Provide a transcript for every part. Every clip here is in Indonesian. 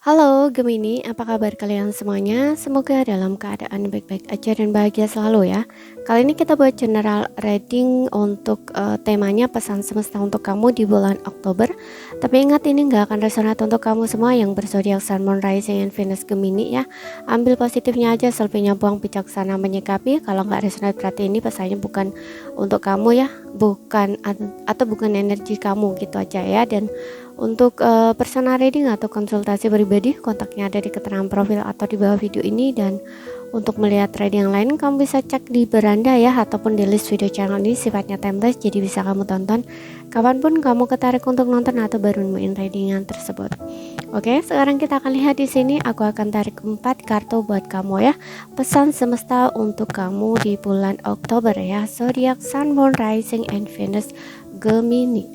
Halo Gemini, apa kabar kalian semuanya? Semoga dalam keadaan baik-baik aja dan bahagia selalu ya. Kali ini kita buat general reading untuk temanya pesan semesta untuk kamu di bulan Oktober. Tapi ingat ini nggak akan resonate untuk kamu semua yang berzodiak Sun, Moon, Rising, and Venus Gemini ya. Ambil positifnya aja, selebihnya buang, bijaksana menyikapi. Kalau nggak resonate berarti ini pesannya bukan untuk kamu ya, bukan atau bukan energi kamu gitu aja ya. Dan untuk personal reading atau konsultasi pribadi, kontaknya ada di keterangan profil atau di bawah video ini. Dan untuk melihat reading yang lain, kamu bisa cek di beranda ya, ataupun di list video channel ini sifatnya timeless, jadi bisa kamu tonton kapanpun kamu ketarik untuk nonton atau baru nemuin readingan tersebut. Oke, sekarang kita akan lihat di sini. Aku akan tarik 4 kartu buat kamu ya. Pesan semesta untuk kamu di bulan Oktober ya. Zodiak Sun, Moon, Rising, and Venus Gemini.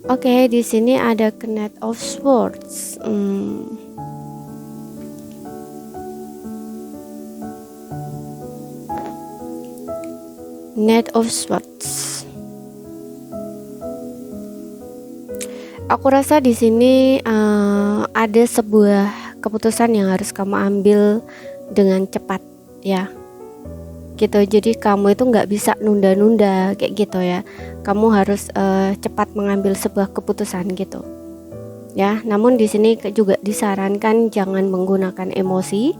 Oke, di sini ada Knight of Swords. Knight of Swords. Aku rasa di sini ada sebuah keputusan yang harus kamu ambil dengan cepat ya. Gitu, jadi kamu itu nggak bisa nunda-nunda kayak gitu ya. Kamu harus cepat mengambil sebuah keputusan gitu ya. Namun di sini juga disarankan jangan menggunakan emosi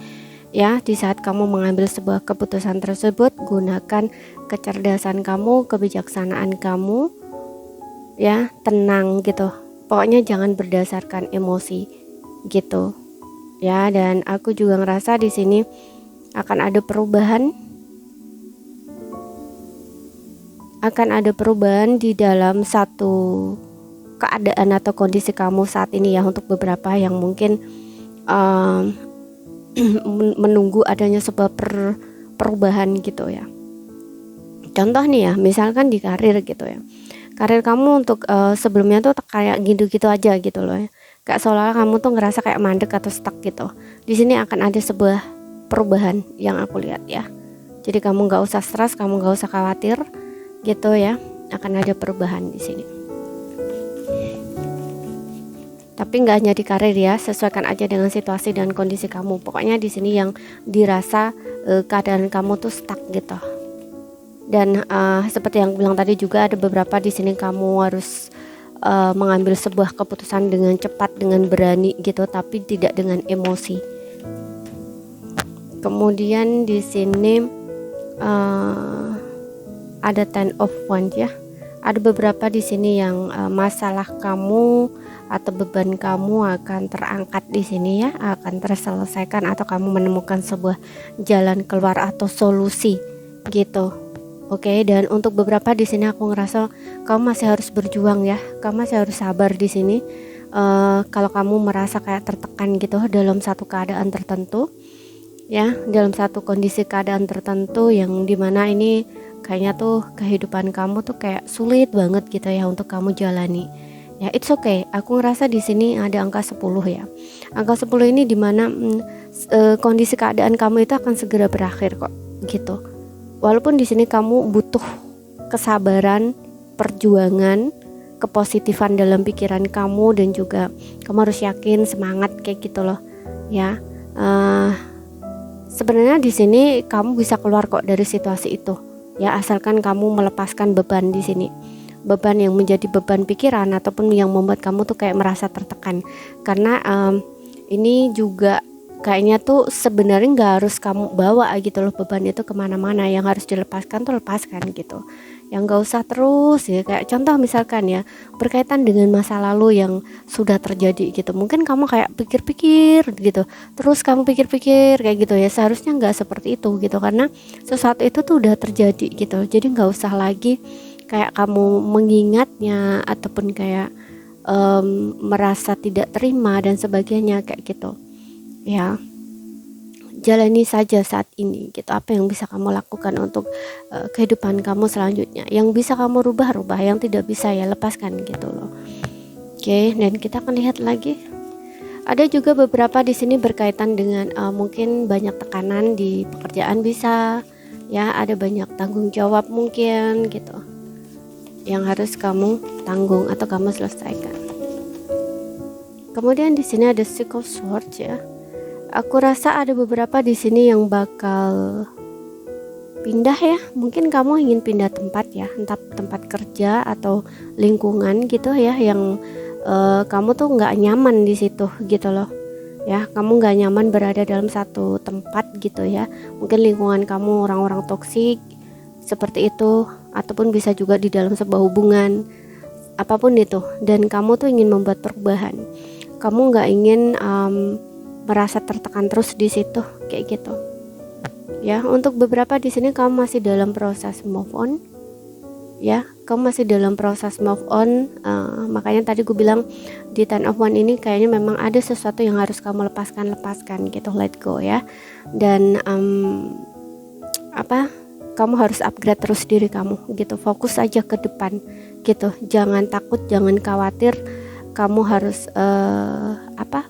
ya. Di saat kamu mengambil sebuah keputusan tersebut, gunakan kecerdasan kamu, kebijaksanaan kamu ya, tenang gitu. Pokoknya jangan berdasarkan emosi gitu ya. Dan aku juga ngerasa di sini akan ada perubahan di dalam satu keadaan atau kondisi kamu saat ini ya, untuk beberapa yang mungkin menunggu adanya sebuah perubahan gitu ya. Contoh nih ya, misalkan di karir gitu ya. Karir kamu untuk sebelumnya tuh kayak gitu-gitu aja gitu loh ya. Kayak seolah-olah kamu tuh ngerasa kayak mandek atau stuck gitu. Di sini akan ada sebuah perubahan yang aku lihat ya. Jadi kamu nggak usah stres, kamu nggak usah khawatir gitu ya, akan ada perubahan di sini. Tapi nggak hanya di karir ya, sesuaikan aja dengan situasi dan kondisi kamu. Pokoknya di sini yang dirasa keadaan kamu tuh stuck gitu. Dan seperti yang bilang tadi juga ada beberapa di sini kamu harus mengambil sebuah keputusan dengan cepat, dengan berani gitu, tapi tidak dengan emosi. Kemudian di sini ada Ten of Wands ya. Ada beberapa di sini yang masalah kamu atau beban kamu akan terangkat di sini ya, akan terselesaikan atau kamu menemukan sebuah jalan keluar atau solusi gitu. Oke, dan untuk beberapa di sini aku ngerasa kamu masih harus berjuang ya. Kamu masih harus sabar di sini. Kalau kamu merasa kayak tertekan gitu dalam satu keadaan tertentu ya, dalam satu kondisi keadaan tertentu yang dimana ini kayaknya tuh kehidupan kamu tuh kayak sulit banget gitu ya untuk kamu jalani. Ya, it's okay. Aku ngerasa di sini ada angka 10 ya. Angka 10 ini dimana kondisi keadaan kamu itu akan segera berakhir kok gitu. Walaupun di sini kamu butuh kesabaran, perjuangan, kepositifan dalam pikiran kamu, dan juga kamu harus yakin, semangat kayak gitu loh ya. Sebenarnya di sini kamu bisa keluar kok dari situasi itu ya, asalkan kamu melepaskan beban di sini, beban yang menjadi beban pikiran ataupun yang membuat kamu tuh kayak merasa tertekan. Karena ini juga kayaknya tuh sebenarnya nggak harus kamu bawa gitu loh beban itu kemana-mana. Yang harus dilepaskan tuh lepaskan gitu, yang nggak usah terus ya. Kayak contoh misalkan ya, berkaitan dengan masa lalu yang sudah terjadi gitu, mungkin kamu kayak pikir-pikir gitu, terus kamu pikir-pikir kayak gitu ya. Seharusnya nggak seperti itu gitu, karena sesuatu itu tuh udah terjadi gitu. Jadi nggak usah lagi kayak kamu mengingatnya ataupun kayak merasa tidak terima dan sebagainya kayak gitu ya. Jalani saja saat ini gitu, apa yang bisa kamu lakukan untuk kehidupan kamu selanjutnya. Yang bisa kamu rubah, yang tidak bisa ya lepaskan gitu loh. Oke, dan kita akan lihat lagi. Ada juga beberapa di sini berkaitan dengan mungkin banyak tekanan di pekerjaan bisa, ya, ada banyak tanggung jawab mungkin gitu yang harus kamu tanggung atau kamu selesaikan. Kemudian di sini ada Six of Swords ya. Aku rasa ada beberapa di sini yang bakal pindah ya. Mungkin kamu ingin pindah tempat ya, entah tempat kerja atau lingkungan gitu ya, yang kamu tuh nggak nyaman di situ gitu loh. Ya, kamu nggak nyaman berada dalam satu tempat gitu ya. Mungkin lingkungan kamu orang-orang toksik seperti itu, ataupun bisa juga di dalam sebuah hubungan, apapun itu. Dan kamu tuh ingin membuat perubahan. Kamu nggak ingin merasa tertekan terus di situ kayak gitu. Ya, untuk beberapa di sini kamu masih dalam proses move on. Ya, kamu masih dalam proses move on. Makanya tadi gue bilang di Ten of Wands ini kayaknya memang ada sesuatu yang harus kamu lepaskan gitu, let go ya. Dan kamu harus upgrade terus diri kamu gitu, fokus aja ke depan gitu, jangan takut, jangan khawatir, kamu harus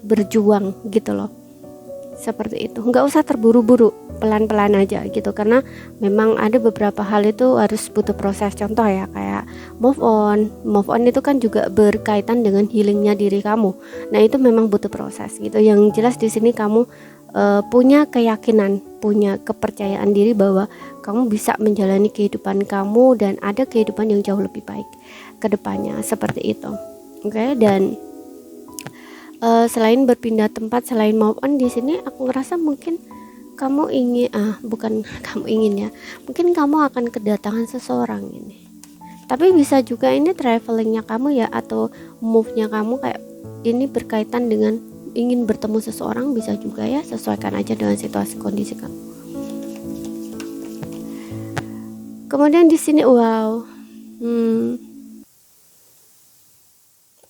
berjuang gitu loh, seperti itu. Nggak usah terburu-buru, pelan-pelan aja gitu, karena memang ada beberapa hal itu harus butuh proses. Contoh ya, kayak move on itu kan juga berkaitan dengan healingnya diri kamu. Nah itu memang butuh proses gitu. Yang jelas di sini kamu punya keyakinan, punya kepercayaan diri bahwa kamu bisa menjalani kehidupan kamu dan ada kehidupan yang jauh lebih baik ke depannya, seperti itu. Oke, dan selain berpindah tempat, selain move on di sini aku ngerasa mungkin kamu ingin kamu ingin ya, mungkin kamu akan kedatangan seseorang ini. Tapi bisa juga ini travelingnya kamu ya, atau move-nya kamu kayak ini berkaitan dengan ingin bertemu seseorang, bisa juga ya. Sesuaikan aja dengan situasi kondisi kamu. Kemudian di sini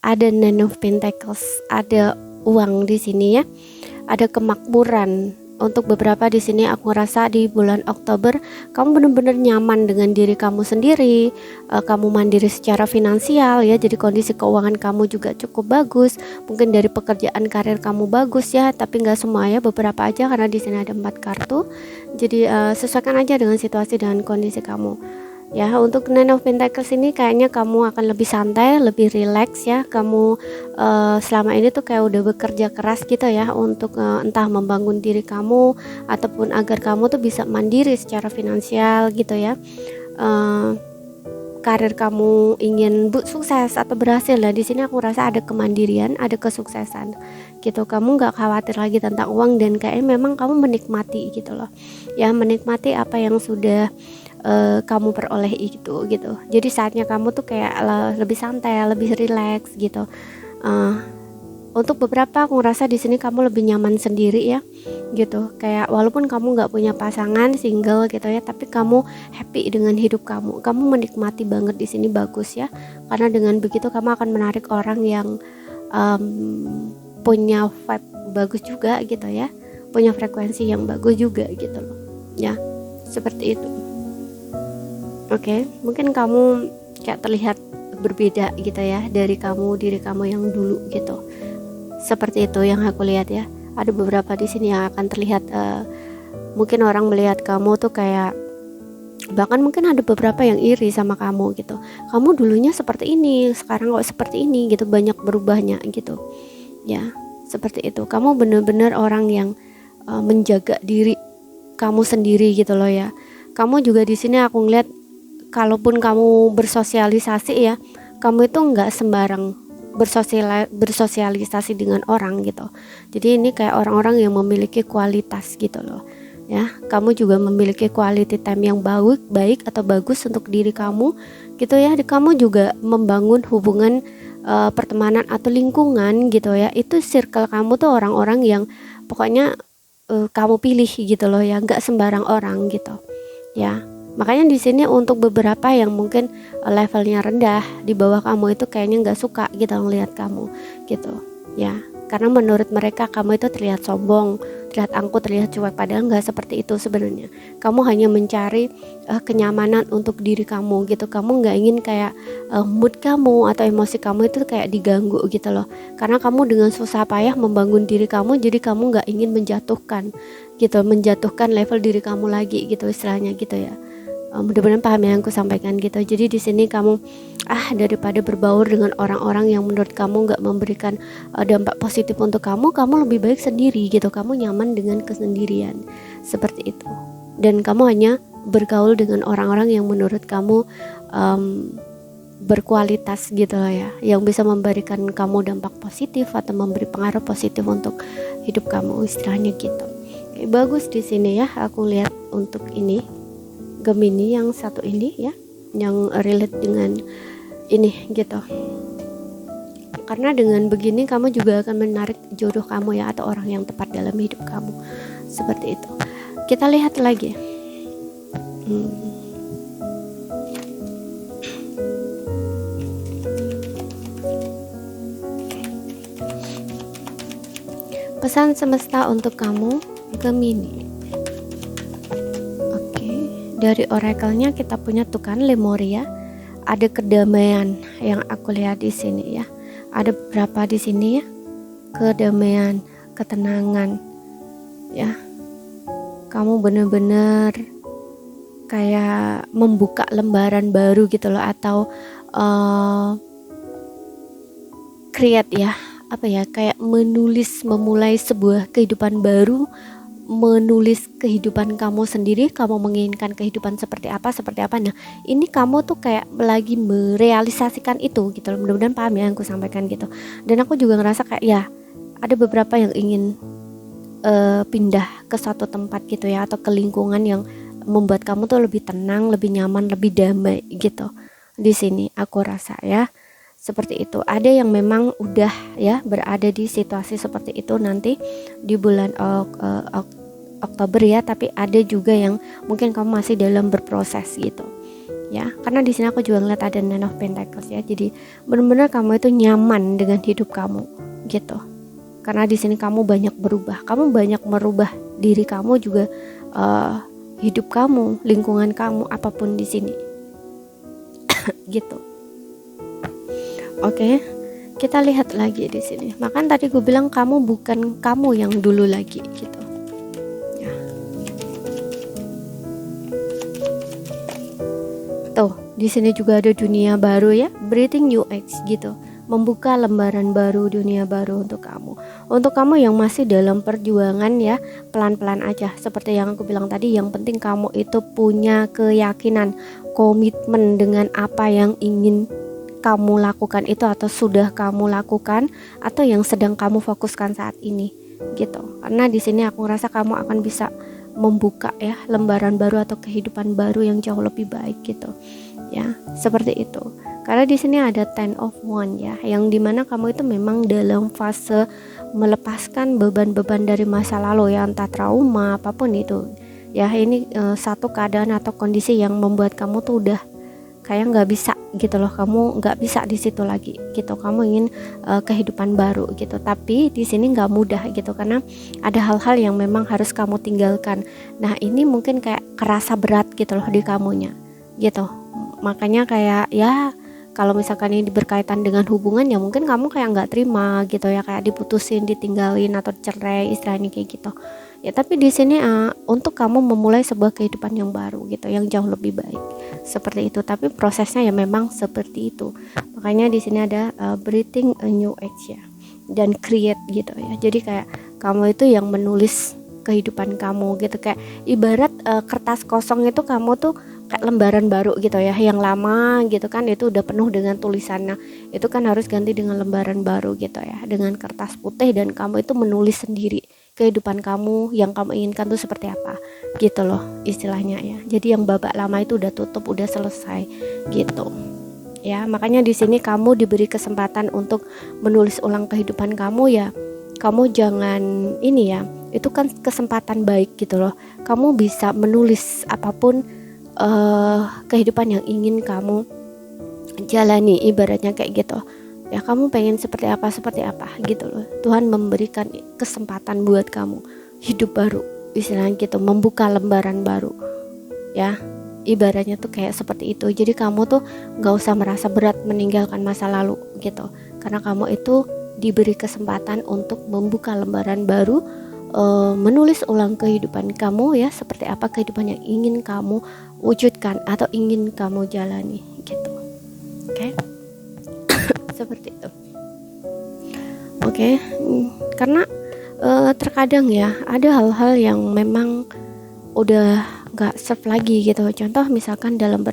ada Nine of Pentacles, ada uang di sini ya, ada kemakmuran. Untuk beberapa di sini aku rasa di bulan Oktober kamu benar-benar nyaman dengan diri kamu sendiri, kamu mandiri secara finansial ya, jadi kondisi keuangan kamu juga cukup bagus. Mungkin dari pekerjaan karir kamu bagus ya, tapi nggak semua ya, beberapa aja, karena di sini ada 4 kartu. Jadi sesuaikan aja dengan situasi dan kondisi kamu. Ya, untuk Nine of Pentacles ini kayaknya kamu akan lebih santai, lebih rileks ya. Kamu selama ini tuh kayak udah bekerja keras gitu ya, untuk entah membangun diri kamu ataupun agar kamu tuh bisa mandiri secara finansial gitu ya. Karir kamu ingin sukses atau berhasil lah, di sini aku rasa ada kemandirian, ada kesuksesan gitu. Kamu nggak khawatir lagi tentang uang, dan kayaknya memang kamu menikmati gitu loh ya, menikmati apa yang sudah kamu peroleh gitu. Jadi saatnya kamu tuh kayak lebih santai, lebih rileks gitu. Untuk beberapa aku ngerasa di sini kamu lebih nyaman sendiri ya gitu. Kayak walaupun kamu nggak punya pasangan, single gitu ya, tapi kamu happy dengan hidup kamu. Kamu menikmati banget di sini, bagus ya. Karena dengan begitu kamu akan menarik orang yang punya vibe bagus juga gitu ya, punya frekuensi yang bagus juga gitu loh ya, seperti itu. Oke, mungkin kamu kayak terlihat berbeda gitu ya dari diri kamu yang dulu gitu. Seperti itu yang aku lihat ya. Ada beberapa di sini yang akan terlihat mungkin orang melihat kamu tuh kayak, bahkan mungkin ada beberapa yang iri sama kamu gitu. Kamu dulunya seperti ini, sekarang kok seperti ini gitu, banyak berubahnya gitu. Ya, seperti itu. Kamu benar-benar orang yang menjaga diri kamu sendiri gitu loh ya. Kamu juga di sini aku ngeliat, kalaupun kamu bersosialisasi ya, kamu itu nggak sembarang bersosialisasi dengan orang gitu. Jadi ini kayak orang-orang yang memiliki kualitas gitu loh ya. Kamu juga memiliki quality time yang baik atau bagus untuk diri kamu gitu ya. Kamu juga membangun hubungan pertemanan atau lingkungan gitu ya. Itu circle kamu tuh orang-orang yang pokoknya kamu pilih gitu loh ya, nggak sembarang orang gitu ya. Makanya di sini untuk beberapa yang mungkin levelnya rendah di bawah kamu itu kayaknya nggak suka gitu ngelihat kamu gitu ya, karena menurut mereka kamu itu terlihat sombong, terlihat angkuh, terlihat cuek, padahal nggak seperti itu sebenarnya. Kamu hanya mencari kenyamanan untuk diri kamu gitu. Kamu nggak ingin kayak mood kamu atau emosi kamu itu kayak diganggu gitu loh, karena kamu dengan susah payah membangun diri kamu, jadi kamu nggak ingin menjatuhkan gitu, menjatuhkan level diri kamu lagi gitu istilahnya gitu ya. Mudah-mudahan paham yang aku sampaikan gitu. Jadi di sini kamu daripada berbaur dengan orang-orang yang menurut kamu nggak memberikan dampak positif untuk kamu lebih baik sendiri gitu. Kamu nyaman dengan kesendirian seperti itu, dan kamu hanya bergaul dengan orang-orang yang menurut kamu berkualitas gitu loh ya, yang bisa memberikan kamu dampak positif atau memberi pengaruh positif untuk hidup kamu istilahnya gitu. Oke, bagus di sini ya, aku lihat untuk ini Gemini yang satu ini ya, yang relate dengan ini gitu. Karena dengan begini kamu juga akan menarik jodoh kamu ya, atau orang yang tepat dalam hidup kamu seperti itu. Kita lihat lagi. Pesan semesta untuk kamu Gemini. Dari oracle-nya kita punya tuh kan Lemuria, ada kedamaian yang aku lihat di sini ya. Ada beberapa di sini ya, kedamaian, ketenangan ya. Kamu bener-bener kayak membuka lembaran baru gitu loh, atau create ya, apa ya, kayak memulai sebuah kehidupan baru, menulis kehidupan kamu sendiri. Kamu menginginkan kehidupan seperti apa. Nah ini kamu tuh kayak lagi merealisasikan itu gitu loh. Mudah-mudahan paham ya yang aku sampaikan gitu. Dan aku juga ngerasa kayak ya ada beberapa yang ingin pindah ke suatu tempat gitu ya, atau ke lingkungan yang membuat kamu tuh lebih tenang, lebih nyaman, lebih damai gitu. Di sini aku rasa ya seperti itu. Ada yang memang udah ya berada di situasi seperti itu nanti di bulan Oktober ya, tapi ada juga yang mungkin kamu masih dalam berproses gitu ya. Karena di sini aku juga ngeliat ada Nine of Pentacles ya. Jadi benar-benar kamu itu nyaman dengan hidup kamu gitu. Karena di sini kamu banyak berubah, kamu banyak merubah diri kamu juga, hidup kamu, lingkungan kamu, apapun di sini gitu. Oke, kita lihat lagi di sini. Makanya tadi gue bilang kamu bukan kamu yang dulu lagi gitu. Ya. Tuh, di sini juga ada dunia baru ya, breathing new age gitu. Membuka lembaran baru, dunia baru untuk kamu. Untuk kamu yang masih dalam perjuangan ya, pelan-pelan aja. Seperti yang aku bilang tadi, yang penting kamu itu punya keyakinan, komitmen dengan apa yang ingin kamu lakukan itu, atau sudah kamu lakukan, atau yang sedang kamu fokuskan saat ini gitu. Karena di sini aku ngerasa kamu akan bisa membuka ya lembaran baru atau kehidupan baru yang jauh lebih baik gitu ya, seperti itu. Karena di sini ada Ten of Wands ya, yang dimana kamu itu memang dalam fase melepaskan beban-beban dari masa lalu ya, entah trauma apapun itu ya. Ini satu keadaan atau kondisi yang membuat kamu tuh udah kayak nggak bisa gitu loh, kamu nggak bisa di situ lagi gitu. Kamu ingin kehidupan baru gitu, tapi di sini nggak mudah gitu, karena ada hal-hal yang memang harus kamu tinggalkan. Nah ini mungkin kayak kerasa berat gitu loh di kamunya gitu. Makanya kayak ya kalau misalkan ini berkaitan dengan hubungan ya mungkin kamu kayak nggak terima gitu ya, kayak diputusin, ditinggalin atau cerai istilahnya kayak gitu ya. Tapi di sini untuk kamu memulai sebuah kehidupan yang baru gitu, yang jauh lebih baik seperti itu. Tapi prosesnya ya memang seperti itu. Makanya di sini ada breathing a new age ya, dan create gitu ya. Jadi kayak kamu itu yang menulis kehidupan kamu gitu, kayak ibarat kertas kosong itu kamu tuh kayak lembaran baru gitu ya. Yang lama gitu kan itu udah penuh dengan tulisannya, itu kan harus ganti dengan lembaran baru gitu ya, dengan kertas putih, dan kamu itu menulis sendiri kehidupan kamu yang kamu inginkan tuh seperti apa gitu loh istilahnya ya. Jadi yang babak lama itu udah tutup, udah selesai gitu ya. Makanya di sini kamu diberi kesempatan untuk menulis ulang kehidupan kamu ya. Kamu jangan ini ya, itu kan kesempatan baik gitu loh. Kamu bisa menulis apapun kehidupan yang ingin kamu jalani, ibaratnya kayak gitu ya. Kamu pengen seperti apa gitu loh. Tuhan memberikan kesempatan buat kamu hidup baru istilahnya gitu, membuka lembaran baru ya, ibaratnya tuh kayak seperti itu. Jadi kamu tuh gak usah merasa berat meninggalkan masa lalu gitu, karena kamu itu diberi kesempatan untuk membuka lembaran baru, menulis ulang kehidupan kamu ya, seperti apa kehidupan yang ingin kamu wujudkan atau ingin kamu jalani gitu. Oke. Seperti itu. Oke. Karena terkadang ya ada hal-hal yang memang udah nggak serve lagi gitu. Contoh misalkan dalam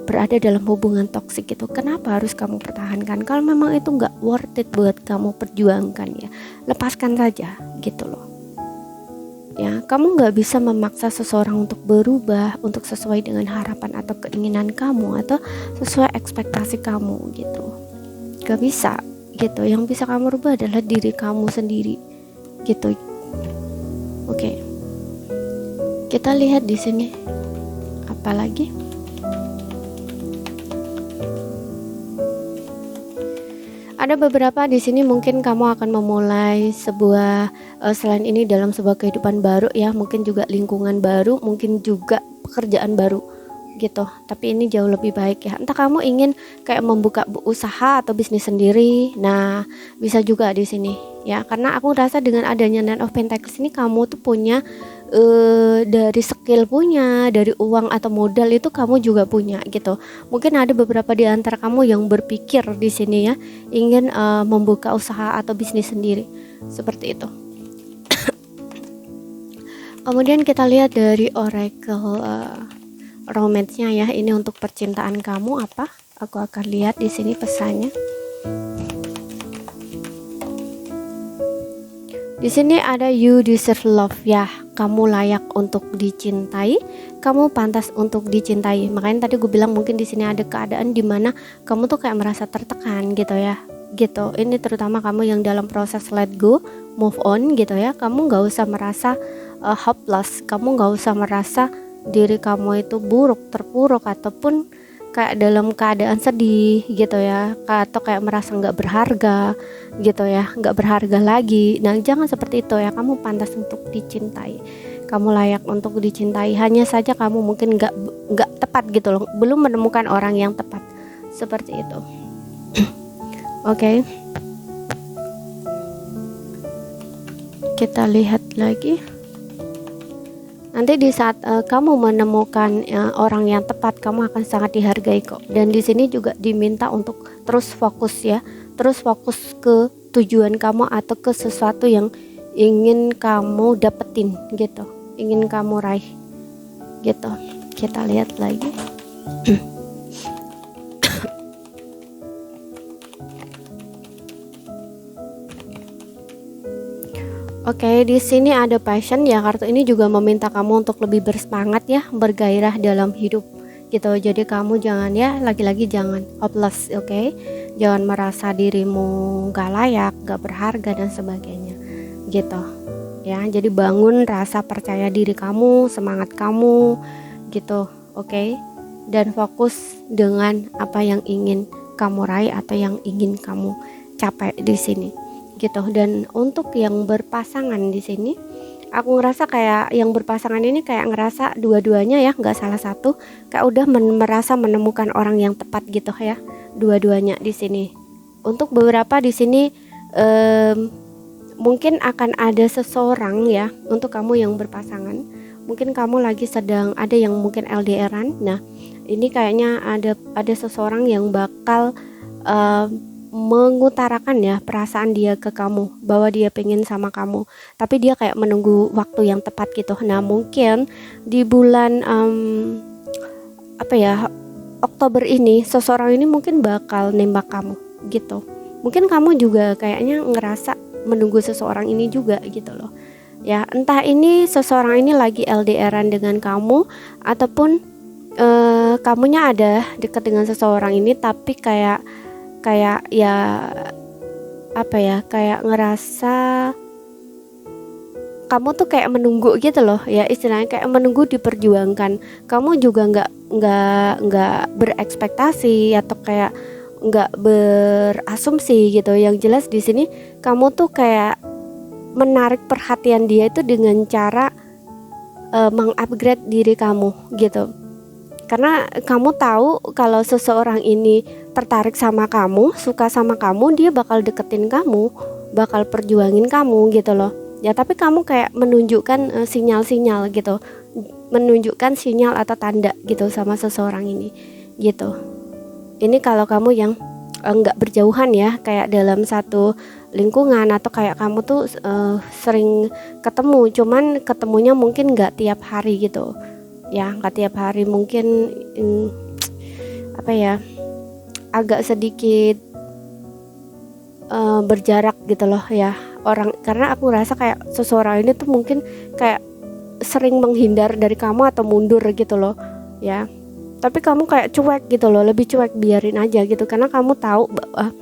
berada dalam hubungan toksik gitu, kenapa harus kamu pertahankan kalau memang itu nggak worth it buat kamu perjuangkan ya, lepaskan saja gitu loh ya. Kamu nggak bisa memaksa seseorang untuk berubah untuk sesuai dengan harapan atau keinginan kamu atau sesuai ekspektasi kamu gitu, nggak bisa gitu. Yang bisa kamu rubah adalah diri kamu sendiri gitu. Oke. Kita lihat di sini apa lagi? Ada beberapa di sini mungkin kamu akan memulai sebuah selain ini dalam sebuah kehidupan baru ya, mungkin juga lingkungan baru, mungkin juga pekerjaan baru gitu. Tapi ini jauh lebih baik ya. Entah kamu ingin kayak membuka usaha atau bisnis sendiri. Nah, bisa juga di sini ya. Karena aku rasa dengan adanya Nine of Pentacles ini kamu tuh punya dari skill punya, dari uang atau modal itu kamu juga punya gitu. Mungkin ada beberapa di antara kamu yang berpikir di sini ya, ingin membuka usaha atau bisnis sendiri. Seperti itu. Kemudian kita lihat dari oracle romance-nya ya. Ini untuk percintaan kamu apa? Aku akan lihat di sini pesannya. Di sini ada you deserve love ya. Kamu layak untuk dicintai, kamu pantas untuk dicintai. Makanya tadi gue bilang mungkin di sini ada keadaan di mana kamu tuh kayak merasa tertekan gitu ya. Gitu. Ini terutama kamu yang dalam proses let go, move on gitu ya. Kamu nggak usah merasa hopeless. Kamu nggak usah merasa diri kamu itu buruk, terpuruk ataupun kayak dalam keadaan sedih gitu ya, atau kayak merasa nggak berharga gitu ya, nggak berharga lagi. Nah jangan seperti itu ya. Kamu pantas untuk dicintai, kamu layak untuk dicintai. Hanya saja kamu mungkin nggak tepat gitu loh, belum menemukan orang yang tepat seperti itu. Oke. Kita lihat lagi. Nanti di saat kamu menemukan orang yang tepat, kamu akan sangat dihargai kok. Dan di sini juga diminta untuk terus fokus ya, terus fokus ke tujuan kamu atau ke sesuatu yang ingin kamu dapetin gitu, ingin kamu raih gitu. Kita lihat lagi. Oke, di sini ada passion ya. Kartu ini juga meminta kamu untuk lebih bersemangat ya, bergairah dalam hidup gitu. Jadi kamu jangan ya, lagi-lagi jangan hopeless, oke? Jangan merasa dirimu gak layak, gak berharga dan sebagainya gitu ya. Jadi bangun rasa percaya diri kamu, semangat kamu gitu, oke? Dan fokus dengan apa yang ingin kamu raih atau yang ingin kamu capai di sini gitu. Dan untuk yang berpasangan di sini, aku ngerasa kayak yang berpasangan ini kayak ngerasa dua-duanya ya, nggak salah satu, kayak udah merasa menemukan orang yang tepat gitu ya, dua-duanya di sini. Untuk beberapa di sini mungkin akan ada seseorang ya, untuk kamu yang berpasangan, mungkin kamu lagi sedang ada yang mungkin LDRan. Nah ini kayaknya ada seseorang yang bakal mengutarakan ya perasaan dia ke kamu, bahwa dia pengen sama kamu, tapi dia kayak menunggu waktu yang tepat gitu. Nah mungkin di bulan Oktober ini seseorang ini mungkin bakal nembak kamu gitu. Mungkin kamu juga kayaknya ngerasa menunggu seseorang ini juga gitu loh ya. Entah ini seseorang ini lagi LDRan dengan kamu, ataupun kamunya ada dekat dengan seseorang ini, tapi kayak ya kayak ngerasa kamu tuh kayak menunggu gitu loh ya, istilahnya kayak menunggu diperjuangkan. Kamu juga nggak berekspektasi atau kayak nggak berasumsi gitu. Yang jelas di sini kamu tuh kayak menarik perhatian dia itu dengan cara mengupgrade diri kamu gitu. Karena kamu tahu kalau seseorang ini tertarik sama kamu, suka sama kamu, dia bakal deketin kamu, bakal perjuangin kamu gitu loh. ya, tapi kamu kayak menunjukkan sinyal-sinyal gitu, menunjukkan sinyal atau tanda gitu sama seseorang ini gitu. Ini kalau kamu yang nggak berjauhan ya, kayak dalam satu lingkungan, atau kayak kamu tuh sering ketemu, cuman ketemunya mungkin nggak tiap hari gitu ya, nggak tiap hari, mungkin apa ya, agak sedikit berjarak gitu loh ya orang, karena aku rasa kayak seseorang ini tuh mungkin kayak sering menghindar dari kamu atau mundur gitu loh ya, tapi kamu kayak cuek gitu loh, lebih cuek, biarin aja gitu, karena kamu tahu bahwa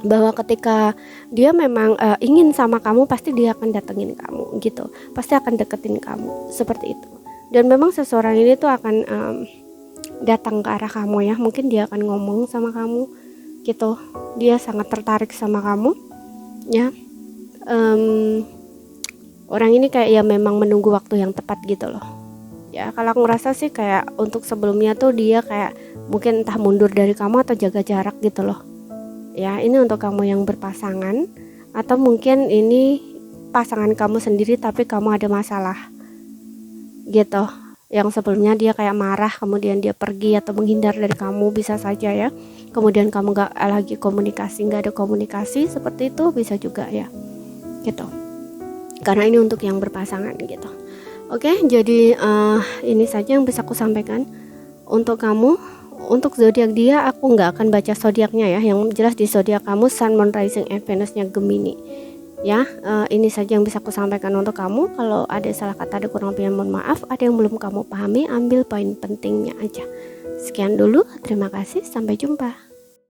bahwa ketika dia memang ingin sama kamu, pasti dia akan datengin kamu gitu, pasti akan deketin kamu seperti itu. Dan memang seseorang ini tuh akan datang ke arah kamu ya, mungkin dia akan ngomong sama kamu gitu, dia sangat tertarik sama kamu ya. Orang ini kayak ya memang menunggu waktu yang tepat gitu loh ya. Kalau aku ngerasa sih kayak untuk sebelumnya tuh dia kayak mungkin entah mundur dari kamu atau jaga jarak gitu loh ya. Ini untuk kamu yang berpasangan, atau mungkin ini pasangan kamu sendiri tapi kamu ada masalah gitu, yang sebelumnya dia kayak marah, kemudian dia pergi atau menghindar dari kamu, bisa saja ya. Kemudian kamu gak lagi komunikasi, gak ada komunikasi, seperti itu bisa juga ya gitu, karena ini untuk yang berpasangan gitu. Oke, jadi ini saja yang bisa aku sampaikan untuk kamu. Untuk zodiak dia aku nggak akan baca zodiaknya ya, yang jelas di zodiak kamu Sun, Moon, Rising, and Venusnya Gemini ya. Ini saja yang bisa aku sampaikan untuk kamu. Kalau ada salah kata, ada kurang lebih, mohon maaf. Ada yang belum kamu pahami, ambil poin pentingnya aja. Sekian dulu, terima kasih, sampai jumpa.